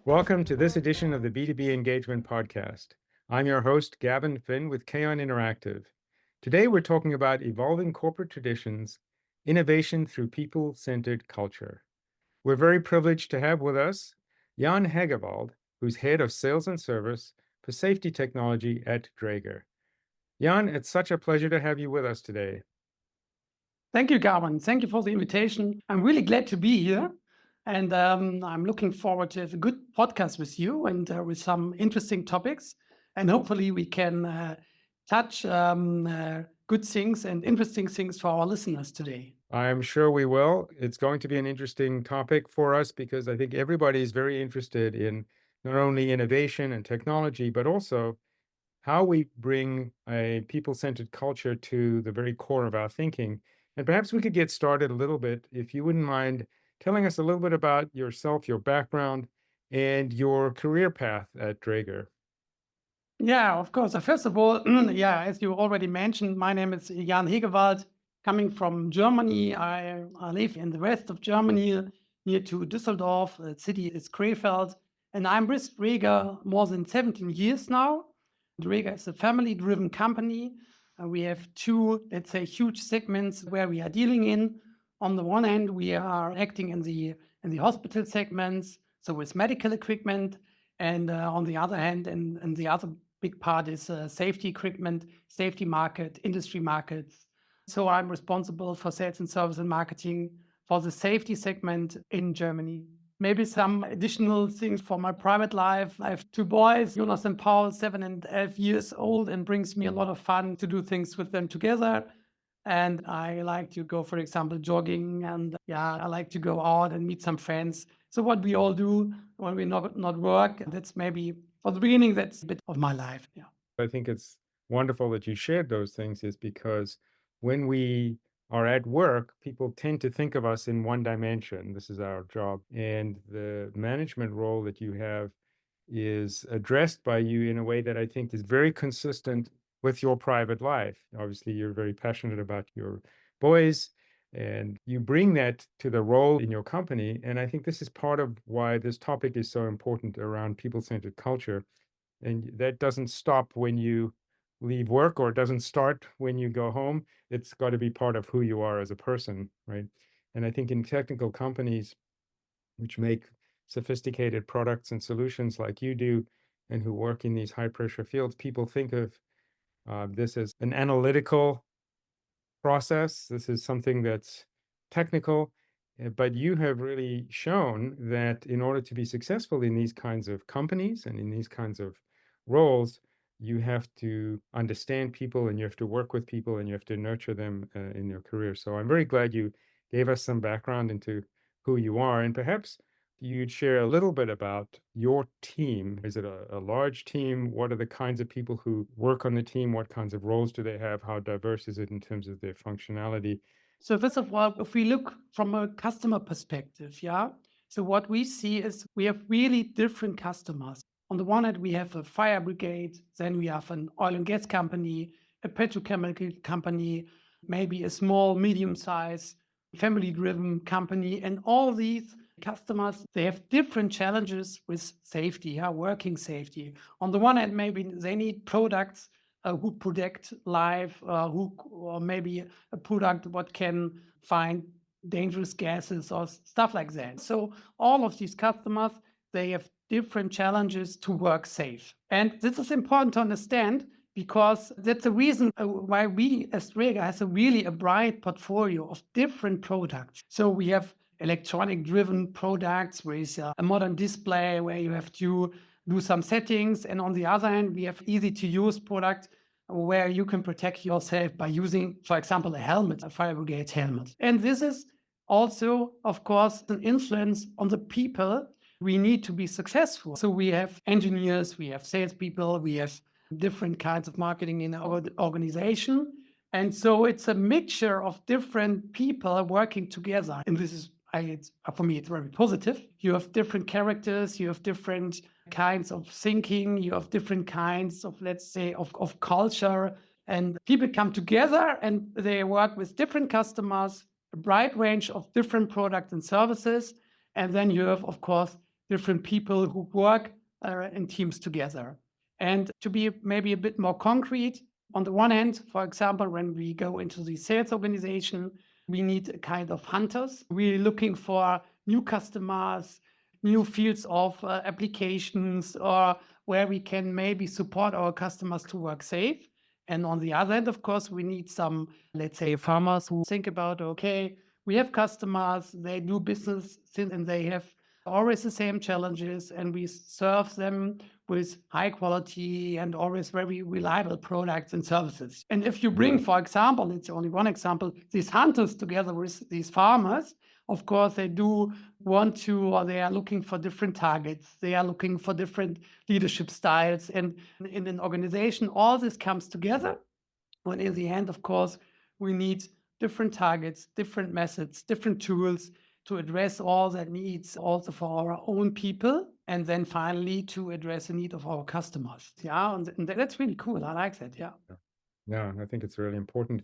Welcome to this edition of the B2B Engagement Podcast. I'm your host, Gavin Finn with K-On Interactive. Today, we're talking about evolving corporate traditions, innovation through people-centered culture. We're very privileged to have with us Jan Hegewald, who's head of sales and service for safety technology at Dräger. Jan, it's such a pleasure to have you with us today. Thank you, Gavin. Thank you for the invitation. I'm really glad to be here. And I'm looking forward to have a good podcast with you and with some interesting topics. And hopefully we can touch good things and interesting things for our listeners today. I'm sure we will. It's going to be an interesting topic for us because I think everybody is very interested in not only innovation and technology, but also how we bring a people-centered culture to the very core of our thinking. And perhaps we could get started a little bit, if you wouldn't mind telling us a little bit about yourself, your background, and your career path at Dräger. Yeah, of course. First of all, as you already mentioned, my name is Jan Hegewald, coming from Germany. I live in the west of Germany, near to Düsseldorf. The city is Krefeld. And I'm with Dräger more than 17 years now. Dräger is a family-driven company. We have two, let's say, huge segments where we are dealing in. On the one hand, we are acting in the hospital segments, so with medical equipment. And on the other hand, and the other big part is safety equipment, safety market, industry markets. So I'm responsible for sales and service and marketing for the safety segment in Germany. Maybe some additional things for my private life. I have two boys, Jonas and Paul, 7 and 12 years old, and brings me a lot of fun to do things with them together. And I like to go, for example, jogging, and I like to go out and meet some friends. So what we all do when we not work, that's maybe for the beginning, that's a bit of my life. Yeah. I think it's wonderful that you shared those things, is because when we are at work, people tend to think of us in one dimension. This is our job. And the management role that you have is addressed by you in a way that I think is very consistent with your private life. Obviously, you're very passionate about your boys, and you bring that to the role in your company. And I think this is part of why this topic is so important around people-centered culture. And that doesn't stop when you leave work, or it doesn't start when you go home. It's got to be part of who you are as a person, right? And I think in technical companies which make sophisticated products and solutions like you do, and who work in these high pressure fields, people think of this as an analytical process. This is something that's technical, but you have really shown that in order to be successful in these kinds of companies and in these kinds of roles, you have to understand people, and you have to work with people, and you have to nurture them in your career. So I'm very glad you gave us some background into who you are, and perhaps you'd share a little bit about your team. Is it a large team? What are the kinds of people who work on the team? What kinds of roles do they have? How diverse is it in terms of their functionality? So first of all, if we look from a customer perspective, so what we see is we have really different customers. On the one hand, we have a fire brigade, then we have an oil and gas company, a petrochemical company, maybe a small, medium-sized, family-driven company. And all these customers, they have different challenges with safety, working safety. On the one hand, maybe they need products who protect life, or maybe a product what can find dangerous gases or stuff like that. So all of these customers, they have different challenges to work safe. And this is important to understand, because that's the reason why we as Dräger has a bright portfolio of different products. So we have electronic driven products with a modern display where you have to do some settings. And on the other hand, we have easy to use products where you can protect yourself by using, for example, a helmet, a fire brigade helmet. And this is also, of course, an influence on the people we need to be successful. So we have engineers, we have salespeople, we have different kinds of marketing in our organization. And so it's a mixture of different people working together. And this is, for me, it's very positive. You have different characters, you have different kinds of thinking, you have different kinds of, let's say, of culture. And people come together and they work with different customers, a bright range of different products and services. And then you have, of course, different people who work in teams together. And to be maybe a bit more concrete, on the one hand, for example, when we go into the sales organization, we need a kind of hunters. We're looking for new customers, new fields of applications, or where we can maybe support our customers to work safe. And on the other hand, of course, we need some, let's say, farmers who think about, okay, we have customers, they do business and they have always the same challenges, and we serve them with high quality and always very reliable products and services. And if you bring, for example, it's only one example, these hunters together with these farmers, of course, they do want to, or they are looking for different targets. They are looking for different leadership styles. And in an organization, all this comes together. And in the end, of course, we need different targets, different methods, different tools to address all that needs also for our own people. And then finally to address the need of our customers. Yeah. And that's really cool. I like that. Yeah. Yeah, I think it's really important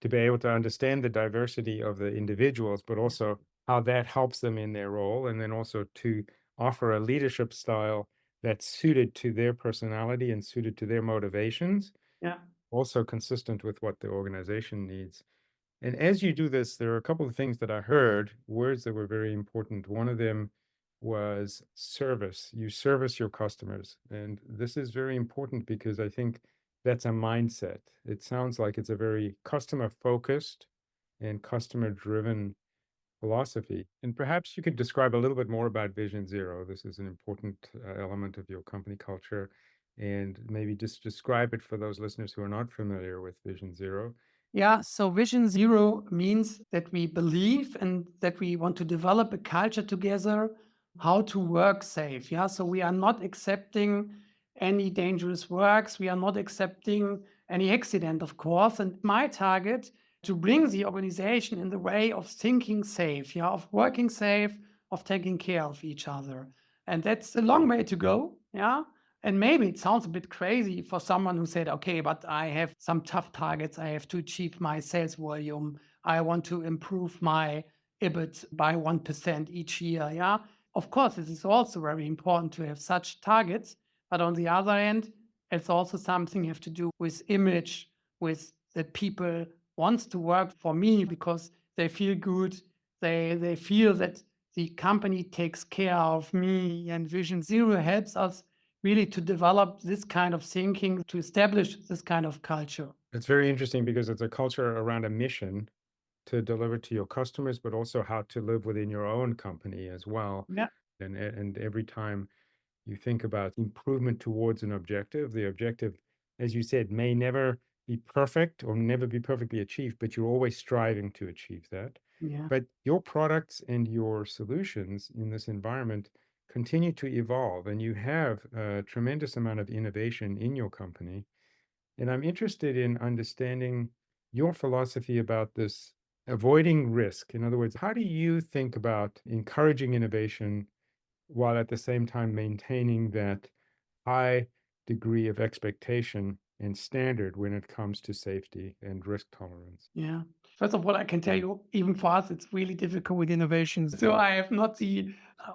to be able to understand the diversity of the individuals, but also how that helps them in their role, and then also to offer a leadership style that's suited to their personality and suited to their motivations, Yeah. also consistent with what the organization needs. And as you do this, there are a couple of things that I heard, words that were very important. One of them was service. You service your customers. And this is very important because I think that's a mindset. It sounds like it's a very customer focused and customer driven philosophy. And perhaps you could describe a little bit more about Vision Zero. This is an important element of your company culture. And maybe just describe it for those listeners who are not familiar with Vision Zero. Yeah, so Vision Zero means that we believe and that we want to develop a culture together how to work safe. Yeah, so we are not accepting any dangerous works. We are not accepting any accident, of course. And my target to bring the organization in the way of thinking safe, yeah, of working safe, of taking care of each other. And that's a long way to go. Yeah. And maybe it sounds a bit crazy for someone who said, okay, but I have some tough targets. I have to achieve my sales volume. I want to improve my EBIT by 1% each year. Yeah. Of course, it is also very important to have such targets. But on the other hand, it's also something you have to do with image, with that people wants to work for me because they feel good. They feel that the company takes care of me, and Vision Zero helps us really to develop this kind of thinking, to establish this kind of culture. It's very interesting because it's a culture around a mission to deliver to your customers, but also how to live within your own company as well. Yeah. And every time you think about improvement towards an objective, the objective, as you said, may never be perfect or never be perfectly achieved, but you're always striving to achieve that. Yeah. But your products and your solutions in this environment continue to evolve, and you have a tremendous amount of innovation in your company. And I'm interested in understanding your philosophy about this avoiding risk. In other words, how do you think about encouraging innovation while at the same time maintaining that high degree of expectation and standard when it comes to safety and risk tolerance? Yeah. First of all, I can tell you, even for us, it's really difficult with innovations. So I have not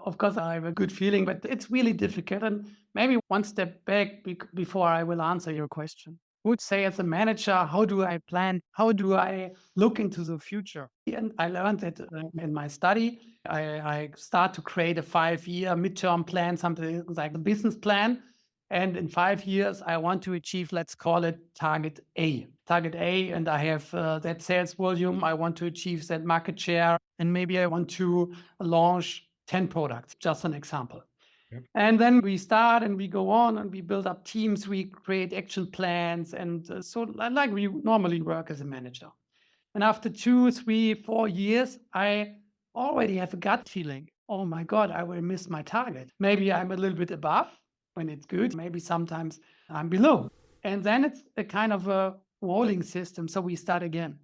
of course, I have a good feeling, but it's really difficult. And maybe one step back before I will answer your question. I would say, as a manager, how do I plan? How do I look into the future? And I learned that in my study, I start to create a 5-year midterm plan, something like a business plan. And in 5 years, I want to achieve, let's call it target A. Target A, and I have that sales volume. I want to achieve that market share. And maybe I want to launch 10 products, just an example. Yep. And then we start and we go on and we build up teams, we create action plans. And so like we normally work as a manager. And after 2, 3, 4 years, I already have a gut feeling, oh my God, I will miss my target. Maybe I'm a little bit above when it's good. Maybe sometimes I'm below. And then it's a kind of a rolling system. So we start again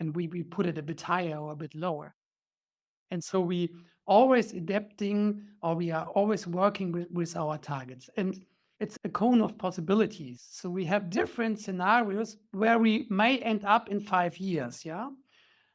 and we put it a bit higher or a bit lower. And so we always adapting, or we are always working with our targets. And it's a cone of possibilities. So we have different scenarios where we may end up in 5 years. Yeah.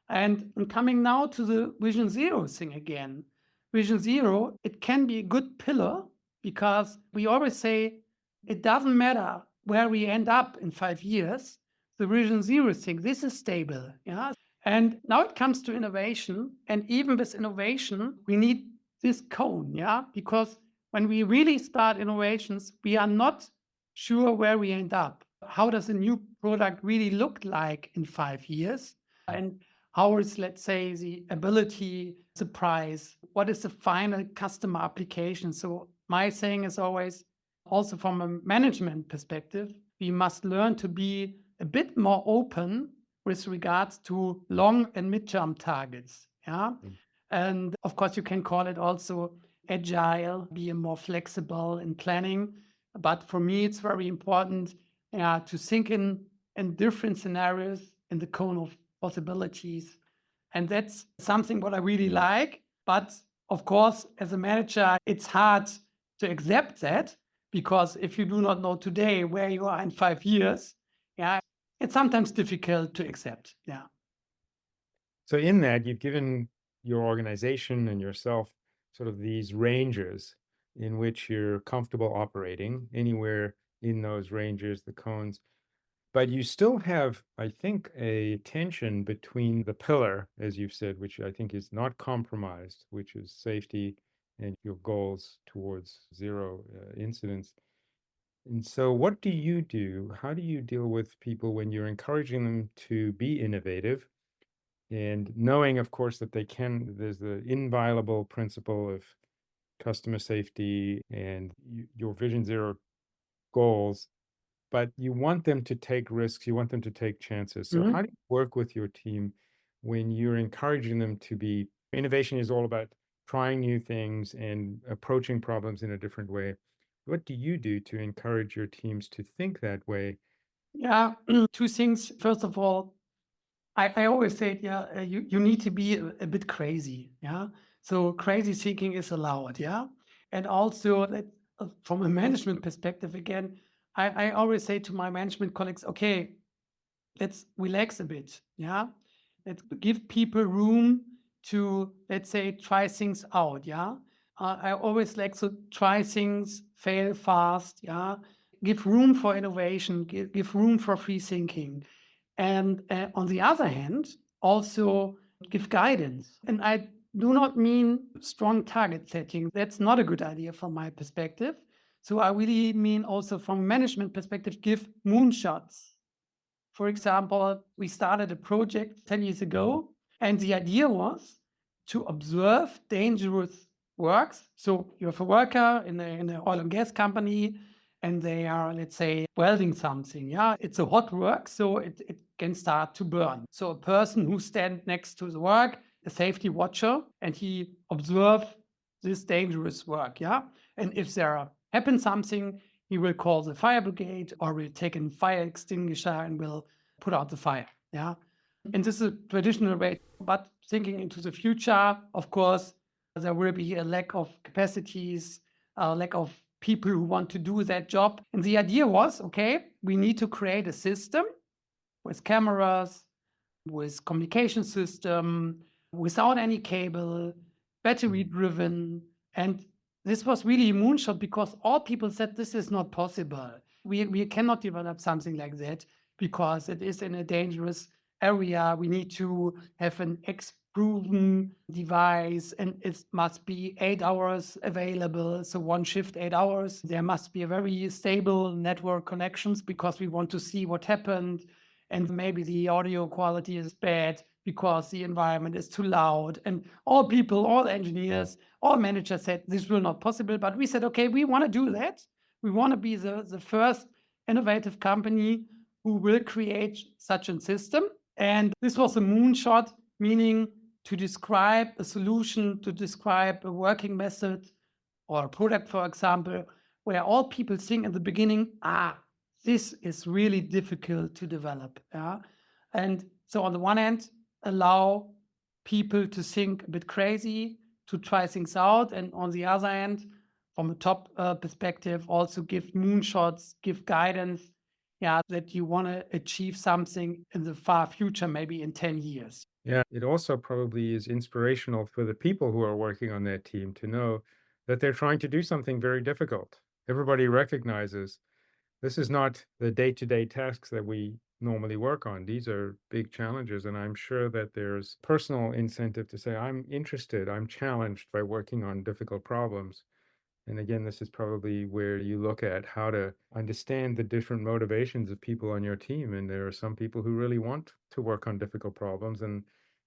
And coming now to the Vision Zero thing again. Vision Zero, it can be a good pillar because we always say it doesn't matter where we end up in 5 years. The Vision Zero thing, this is stable. Yeah. And now it comes to innovation. And even with innovation, we need this cone. Yeah. Because when we really start innovations, we are not sure where we end up. How does a new product really look like in 5 years? And how is, let's say, the ability, the price? What is the final customer application? So my saying is always, also from a management perspective, we must learn to be a bit more open with regards to long and midterm targets. Yeah. Mm. And of course, you can call it also agile, be more flexible in planning. But for me, it's very important to think in different scenarios in the cone of possibilities. And that's something what I really like. But of course, as a manager, it's hard to accept that because if you do not know today where you are in 5 years, it's sometimes difficult to accept. Yeah. So in that, you've given your organization and yourself sort of these ranges in which you're comfortable operating anywhere in those ranges, the cones. But you still have, I think, a tension between the pillar, as you've said, which I think is not compromised, which is safety and your goals towards zero incidents. And so, what do you do? How do you deal with people when you're encouraging them to be innovative and knowing, of course, that there's the inviolable principle of customer safety and your Vision Zero goals, but you want them to take risks, you want them to take chances. So Mhm. how do you work with your team when you're encouraging them to be innovation is all about trying new things and approaching problems in a different way. What do you do to encourage your teams to think that way? Yeah. Two things. First of all, I always say, you need to be a bit crazy. Yeah. So crazy thinking is allowed. Yeah. And also, from a management perspective, again, I always say to my management colleagues, okay, let's relax a bit. Yeah. Let's give people room to, let's say, try things out. Yeah. I always like to try things, fail fast. Yeah. Give room for innovation, give room for free thinking. And on the other hand, also give guidance. And I do not mean strong target setting. That's not a good idea from my perspective. So I really mean also from a management perspective, give moonshots. For example, we started a project 10 years ago, and the idea was to observe dangerous works. So you have a worker in an oil and gas company, and they are, let's say, welding something. Yeah, it's a hot work, so it can start to burn. So a person who stands next to the work, a safety watcher, and he observes this dangerous work. Yeah, and if there happens something, he will call the fire brigade or will take a fire extinguisher and will put out the fire. Yeah. And this is a traditional way. But thinking into the future, of course, there will be a lack of capacities, a lack of people who want to do that job. And the idea was, okay, we need to create a system with cameras, with communication system, without any cable, battery driven. And this was really a moonshot because all people said this is not possible. We cannot develop something like that because it is in a dangerous area. We need to have an proven device and it must be 8 hours available. So one shift, 8 hours. There must be a very stable network connections because we want to see what happened. And maybe the audio quality is bad because the environment is too loud. And all people, all engineers, all managers said this will not possible. But we said, okay, we want to do that. We want to be the first innovative company who will create such a system. And this was a moonshot, meaning to describe a solution, to describe a working method or a product, for example, where all people think in the beginning, this is really difficult to develop. Yeah. And so on the one hand, allow people to think a bit crazy, to try things out. And on the other hand, from a top perspective, also give moonshots, give guidance, that you want to achieve something in the far future, maybe in 10 years. Yeah, it also probably is inspirational for the people who are working on that team to know that they're trying to do something very difficult. Everybody recognizes this is not the day-to-day tasks that we normally work on. These are big challenges, and I'm sure that there's personal incentive to say, I'm interested, I'm challenged by working on difficult problems. And again, this is probably where you look at how to understand the different motivations of people on your team. And there are some people who really want to work on difficult problems, and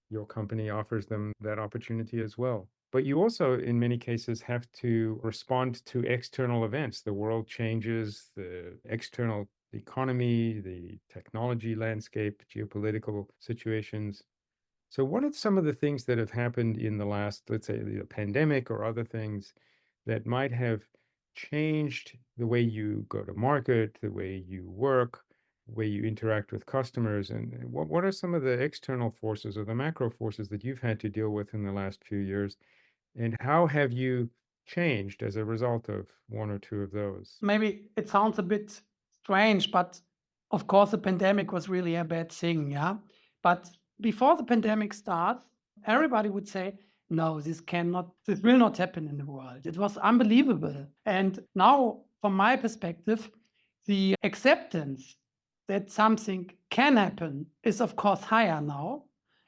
your company offers them that opportunity as well. But you also, in many cases, have to respond to external events. The world changes, the external economy, the technology landscape, geopolitical situations. So, what are some of the things that have happened in the last, let's say, the pandemic or other things that might have changed the way you go to market, the way you work, the way you interact with customers? And what are some of the external forces or the macro forces that you've had to deal with in the last few years? And how have you changed as a result of one or two of those? Maybe it sounds a bit strange, but of course, the pandemic was really a bad thing, yeah. But before the pandemic starts, everybody would say, no, this will not happen in the world. It was unbelievable. And now, from my perspective, the acceptance that something can happen is, of course, higher now.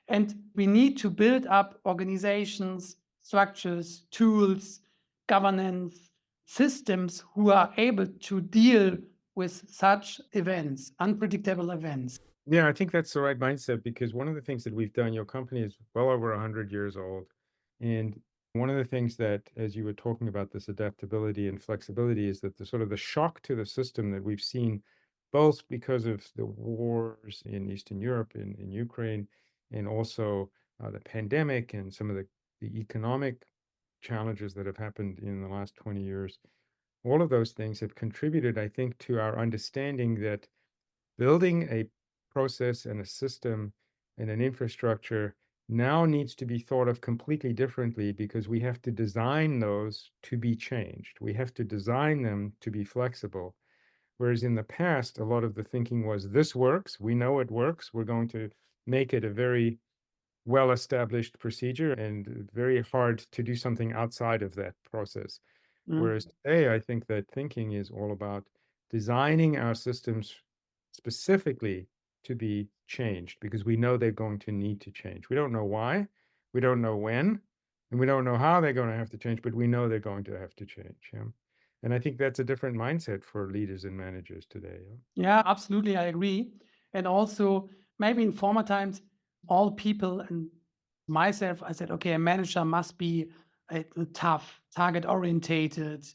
And we need to build up organizations, structures, tools, governance, systems who are able to deal with such events, unpredictable events. Yeah, I think that's the right mindset because one of the things that we've done, your company is well over 100 years old. And one of the things that, as you were talking about this adaptability and flexibility, is that the sort of the shock to the system that we've seen, both because of the wars in Eastern Europe, in Ukraine, and also the pandemic and some of the economic challenges that have happened in the last 20 years, all of those things have contributed, I think, to our understanding that building a process and a system and an infrastructure now needs to be thought of completely differently because we have to design those to be changed. We have to design them to be flexible. Whereas in the past, a lot of the thinking was this works, we know it works, we're going to make it a very well established procedure and very hard to do something outside of that process. Mm. Whereas today, I think that thinking is all about designing our systems specifically to be changed because we know they're going to need to change. We don't know why, we don't know when, and we don't know how they're going to have to change, but we know they're going to have to change. Yeah. And I think that's a different mindset for leaders and managers today. Yeah. Yeah, absolutely. I agree. And also, maybe in former times, all people and myself, I said, okay, a manager must be tough, target orientated,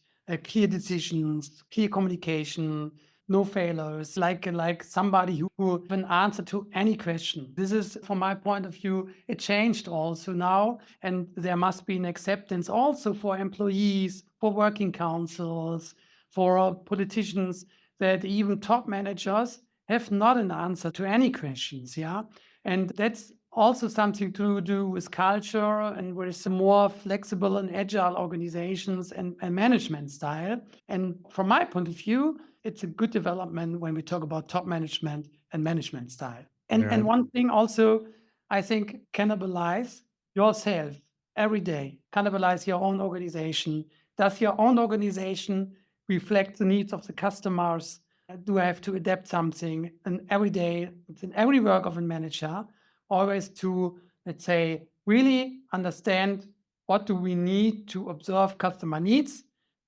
clear decisions, clear communication, no failures, like somebody who have an answer to any question. This is, from my point of view, it changed also now, and there must be an acceptance also for employees, for working councils, for politicians, that even top managers have not an answer to any questions. Yeah. And that's also something to do with culture and with some more flexible and agile organizations and management style. And from my point of view, it's a good development when we talk about top management and management style. And Yeah. one thing also, I think, cannibalize yourself every day, cannibalize your own organization. Does your own organization reflect the needs of the customers? Do I have to adapt something? And every day, it's in every work of a manager, always to, let's say, really understand what do we need to observe customer needs.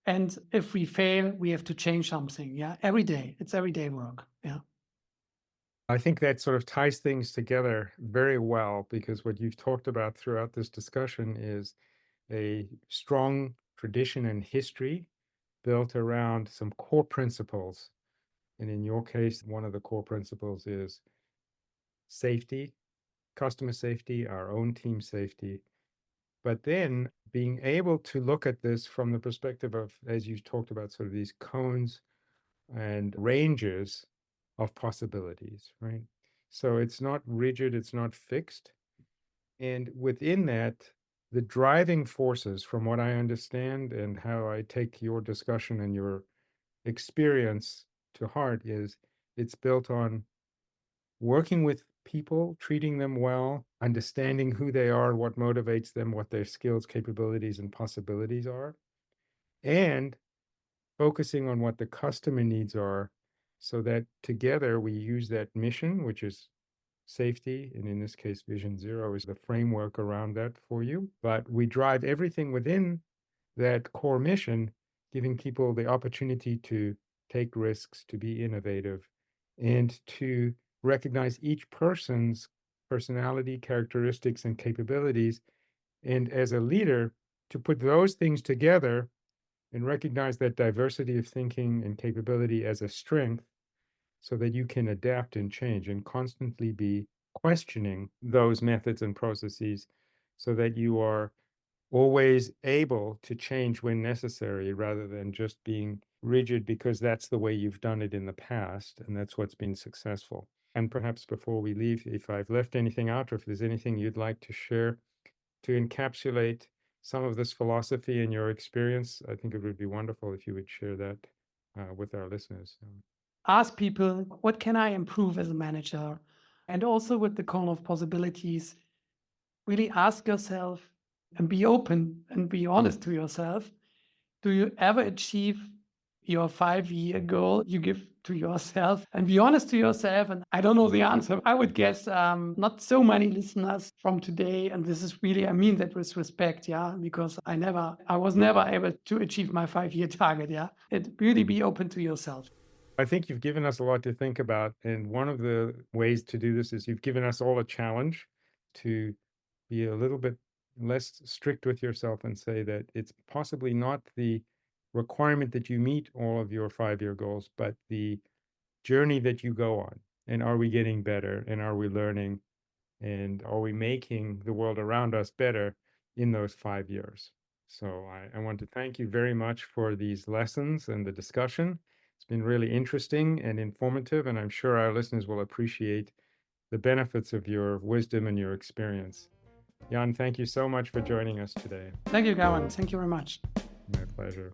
And if we fail, we have to change something. Yeah. Every day. It's everyday work. Yeah. I think that sort of ties things together very well because what you've talked about throughout this discussion is a strong tradition and history built around some core principles. And in your case, one of the core principles is safety, customer safety, our own team safety. But then being able to look at this from the perspective of, as you talked about, sort of these cones and ranges of possibilities, right? So it's not rigid, it's not fixed. And within that, the driving forces, from what I understand and how I take your discussion and your experience to heart, is it's built on working with people, treating them well, understanding who they are, what motivates them, what their skills, capabilities, and possibilities are, and focusing on what the customer needs are so that together we use that mission, which is safety, and in this case, Vision Zero is the framework around that for you. But we drive everything within that core mission, giving people the opportunity to take risks, to be innovative, and to recognize each person's personality, characteristics, and capabilities. And as a leader, to put those things together and recognize that diversity of thinking and capability as a strength so that you can adapt and change and constantly be questioning those methods and processes so that you are always able to change when necessary rather than just being rigid because that's the way you've done it in the past and that's what's been successful. And perhaps before we leave, if I've left anything out or if there's anything you'd like to share to encapsulate some of this philosophy in your experience, I think it would be wonderful if you would share that with our listeners. Ask people, what can I improve as a manager? And also with the cone of possibilities, really ask yourself and be open and be honest to yourself. Do you ever achieve your 5-year goal you give to yourself? And be honest to yourself. And I don't know the answer. I would guess not so many listeners from today. And this is really, I mean that with respect, yeah, because I was never able to achieve my 5-year target, yeah. It really be open to yourself. I think you've given us a lot to think about. And one of the ways to do this is you've given us all a challenge to be a little bit less strict with yourself and say that it's possibly not the requirement that you meet all of your 5-year goals, but the journey that you go on. And are we getting better? And are we learning? And are we making the world around us better in those 5 years? So I want to thank you very much for these lessons and the discussion. It's been really interesting and informative, and I'm sure our listeners will appreciate the benefits of your wisdom and your experience. Jan, thank you so much for joining us today. Thank you, Gavin. Thank you very much. My pleasure.